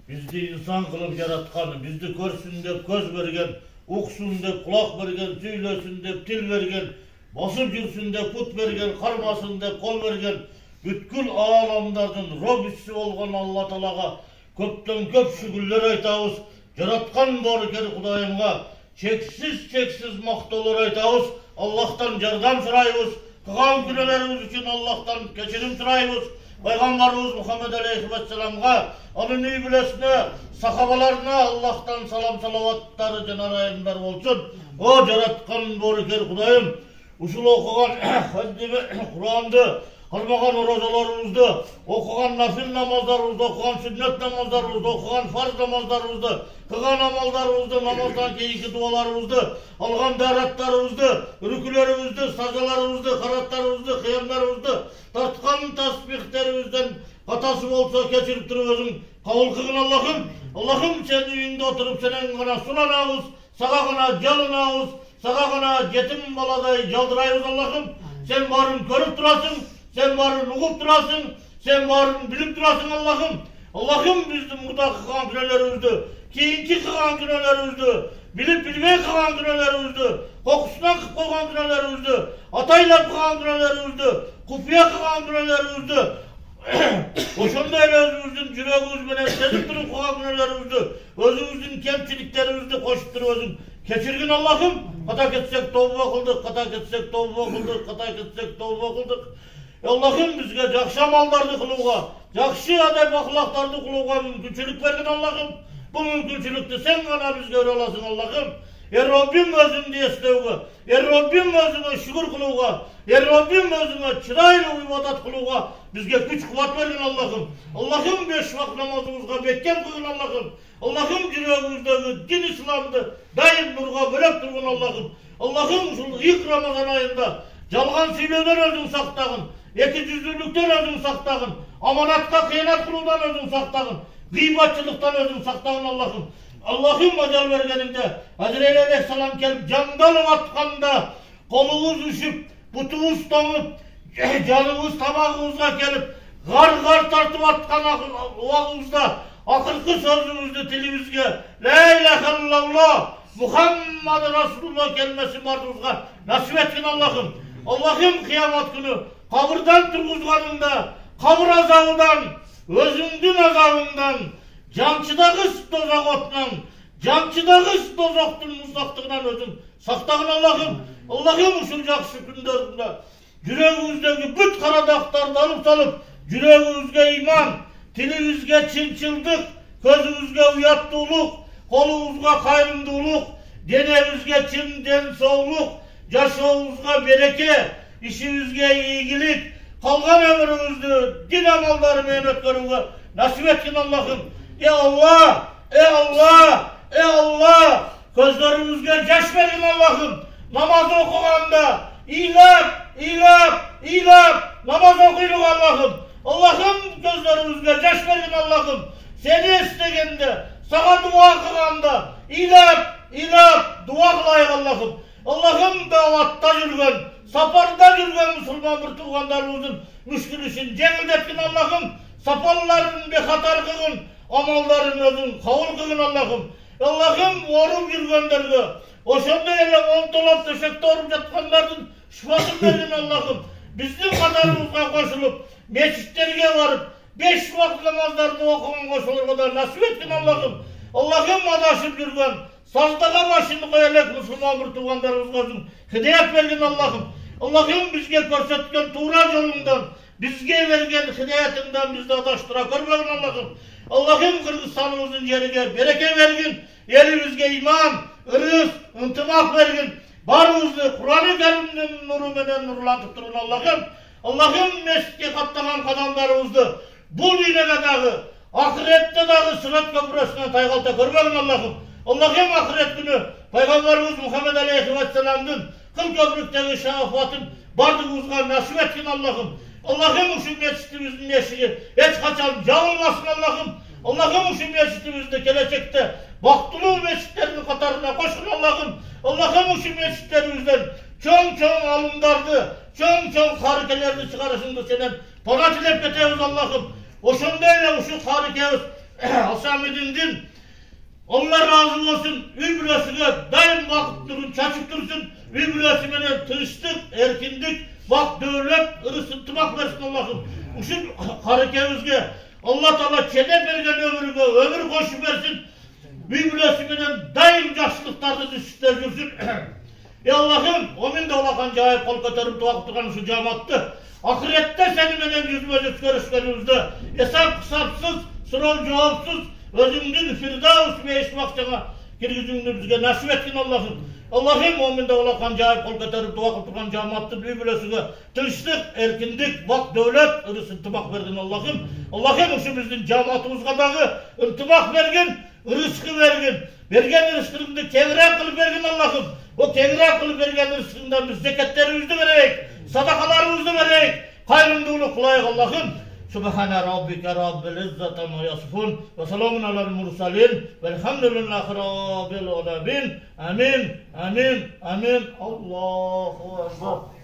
bizdi insan kılıp yaratkan, bizdi görsün dep göz bergen, uksun dep kulak bergen, süylösün dep til bergen, basıp жүрsün dep put bergen, karmasın dep kol bergen, бүткүл аламдардын Robisi болгон Алла Таалага көптөн көп шүгүрлөр айтабыз. Жараткан боркер Кудайымга чексиз мактоолор айтабыз. Аллахтан жардам сурайбыз. Кылган күнөөлөрүбүз үчүн Аллахтан кечирим сурайбыз. Пайгамбарыбыз Мухаммед алейхиссаламга, анын үй бүлөсүнө, сахабаларына Аллахтан салам салаваттары жана райымдар болсун. О жараткан боркер Кудайым, ушул окуган Куранды, кылмаган оразаларыбызды, окуган нафил намаздарыбызды, окуган сүннет намаздарыбызды, окуган фарз намаздарыбызды, кылган амалдарыбызды, намаздан кийинки дубаларыбызды, алган дараттарыбызды, үркүлөрүбүздү, сажаларыбызды, караттарыбызды, кыямдарыбызды, тарткан тасбихтерибизден катасы болсо кечирип туруп өзүң кабыл кылгын Аллахым. Аллахым, сенин үйүңдө отуруп сенен гана суланабыз, сага гана жалынабыз, сага гана жетим баладай жалдырайбыз Аллахым. Sen барын көрүп турасың, sen барын угуп турасың, sen барын билип турасың Аллахым. Аллахым, биздин мурда кылган күнөөлөрүбүздү, кийинки кылган күнөөлөрүбүздү, билип билбей кылган күнөөлөрүбүздү, кокусунан кылып койгон күнөөлөрүбүздү, атайлап кылган күнөөлөрүбүздү, купуя кылган күнөөлөрүбүздү, ошондой эле өзүбүздүн жүрөгүбүз менен сезип туруп кылган күнөөлөрүбүздү, өзүбүздүн кемчиликтерибизди кошуп туруп өзүң кечиргин Аллахым. Ката кетсек тооба кылдык, ката кетсек тооба кылдык, ката кетсек тооба кылдык. Аллахым, бизге жакшы амалдарды кылууга, жакшы адеп акылактарды кылууга мүмкүнчүлүк бергин Аллахым. Бул мүмкүнчүлүктү сен гана бизге бере аласың Аллахым. Роббим өзүңдү эстөөгө, Роббим өзүңө шүгүр кылууга, Роббим өзүңө чырайлуу ибадат кылууга бизге күч кубат бергин Аллахым. Аллахым, 5 вакыт намазыбызга бекем кылгын Аллахым. Аллахым, жүрөгүбүздөгү дин исламды дайым нурга бөлөп тургун Аллахым. Аллахым, ушул ик Рамазан айында жалган сүйлөөдөн өзүң сактагын, эки жүздүүлүктөн өзүң сактагын, аманатка кыянат кылуудан өзүң сактагын, гыйбатчылыктан өзүң сактагын Аллахым. Аллахым, ажал бергениңде Азраил алейхиссалам келип жандалып атканда колубуз үшүп, бутубуз тоңуп, жаныбыз тамагыбызга келип, гар тартып аткан убагыбызда акыркы сөзүбүздү тилибизге ла иляха иллаллах Мухаммад Расулуллах келмесин бардыбызга насип эткин Аллахым. Аллахым, кыямат күнү кабырдан тургузганыңда кабыр азабынан, өзүңдүн азабыңдан, жамчыдагы тозак отунан, жамчыдагы тозоктун муздактыгынан өзүң сактагын Аллахым. Аллахым, ушул жакшы күндөрүндө жүрөгүбүздөгү бүт кара дактарды алып салып, жүрөгүбүзгө иман, тилибизге чынчылдык, көзүбүзгө уяттуулук, колубузга кайрымдуулук, денебизге чын ден соолук, жашообузга береке, ишибизге ийгилик, калган өмүрүбүздү дин амалдары менен өткөрүүгө насип эткин Аллахым. Алла, Алла, Алла, көздөрүбүзгө жаш бергин Аллахым. Намаз окуганда ыйлап намаз окуйлук Аллахым. Аллахым, көздөрүбүзгө жаш бергин Аллахым. Сени эстегенде, сага дуа кылганда ыйлап дуа кылайык Аллахым. Аллахым, даватта жүргөн, сапарда жүргөн мусулман бир туугандарыбыздын мүшкүл ишин жеңилдеткин Аллахым. Сапарларын бехатар кылгын, амалдарын өзүң кабыл кылгын Аллахым. Аллахым, оруп жүргөндөргө, ошондой эле онтолоп төшөктө оруп жаткандардын шифасын бергин Аллахым. Биздин катарыбызга кошулуп, мечиттерге барып, 5 вакыт намаздарды окуган кошулурга да насип эткин Аллахым. Аллахым, адашып жүргөн, саздага башын кое элек мусулман бир туугандарыбызга өзүң хидаят бергин Аллахым. Аллахым, бизге көрсөткөн туура жолуңдан, бизге берген хидаятыңдан бизди адаштыра көрбөгүн Аллахым. Аллахым, Кыргызстаныбыздын жериге береке бергин, элибизге иман, ырыс, ынтымак бергин, баарыбызды Кур'ан-ы Керимдин нуру менен нурлантып тургун Аллахым. Аллахым, мешитке каттаган кадамдарыбызды бул дүйнөгө дагы, ахиретте дагы сырат көпүрөсүнө тайгалта көрбөгүн Аллахым. Аллахым, ахирет күнү пайгамбарыбыз Мухаммед алейхиссаламдын кыл көпүрүктөгү шафатын бардыгыбызга насип эткин Аллахым. Аллахым, ушул мечитибиздин эшиги эч качан жабылбасын Аллахым. Аллахым, ушул мечитибизди келечекте бактылуу мечиттердин катарына кошкун Аллахым. Аллахым, ушул мечиттерибизден чоң алымдарды, чоң карыкелерди чыгарышыңды сенен пана тилеп кетебиз Аллахым. Ошондой эле ушул карыкебиз Asamidin Allah razı olsun. Übülesine daim vakit durun, çaçıp dursun. Übülesimine tırıştık, erkindik. Bak devlet, ırısıntımak versin Allah'ım. Uşun harekemizge Allah Teala çene bergen ömürüge, ömür koşu versin. Übülesimine daim yaşlılıklarda düşüşler görsün. Allah'ım, o min de olakan cahil kol katarım tuğak tuğan şu cemaatı. Ahirette seninle yüzümüzü görüşlerimizde hesap kısapsız, sırav cevapsız, özümdün firdavs ve işmakçana girgizimini bizge nasip etkin Allah'ım. Allah'ım o min de olakan cahil kol katarım tuğak tuğan cemaatı büyübülesine tılıştık, erkindik, bak devlet, ırıs intimak verdin Allah'ım. Allah'ım şu bizim cemaatımızga dağı intimak vergin, rızkı vergin. Bergen rızkını kevre kılıp vergin Allah'ım. O kevre kılıp vergen rızkından biz zekatlerimizi vererek, sadakalarımızı vererek, hayrındığını kılayık Allah'ım. Subhane Rabbike Rabbil İzzete ma yasifun ve selamun alel mursalin velhamdülillahi Rabbil alemin. Amin, amin, amin. Allahu Ekber.